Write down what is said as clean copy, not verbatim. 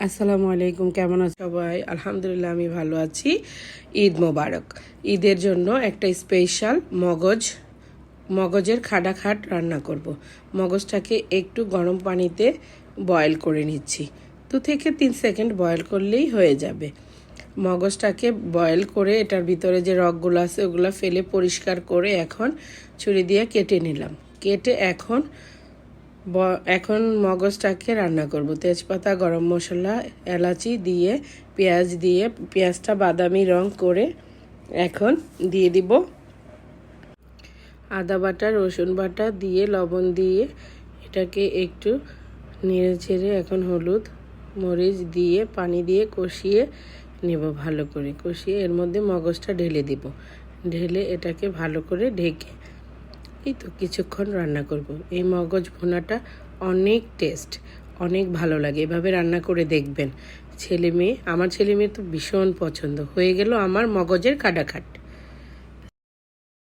আসসালামু আলাইকুম, কেমন আছো সবাই? আলহামদুলিল্লাহ আমি ভালো আছি। ঈদ মোবারক। ঈদের জন্য একটা স্পেশাল মগজের খাট রান্না করব। মগজটাকে একটু গরম পানিতে বয়েল করে নিচ্ছি। 2 থেকে 3 সেকেন্ড বয়েল করলেই হয়ে যাবে। মগজটাকে বয়েল করে এটার ভিতরে যে রগগুলো আছে ওগুলো ফেলে পরিষ্কার করে এখন ছুরি দিয়ে কেটে নিলাম। কেটে এখন মগজটাকে রান্না করব। তেজপাতা, গরম মশলা, এলাচি দিয়ে পেঁয়াজ দিয়ে পেঁয়াজটা বাদামি রং করে এখন দিয়ে দিব আদা বাটা, রসুন বাটা দিয়ে লবণ দিয়ে এটাকে একটু নেড়ে ছেড়ে এখন হলুদ মরিচ দিয়ে পানি দিয়ে কষিয়ে নেব। ভালো করে কষিয়ে এর মধ্যে মগজটা ঢেলে দিব। ঢেলে এটাকে ভালো করে ঢেকে এই তো কিছুক্ষণ রান্না করব। এই মগজ ভুনাটা অনেক টেস্ট, অনেক ভালো লাগে। এভাবে রান্না করে দেখবেন। আমার ছেলে মেয়ে তো ভীষণ পছন্দ। হয়ে গেল আমার মগজের খাটাখাট।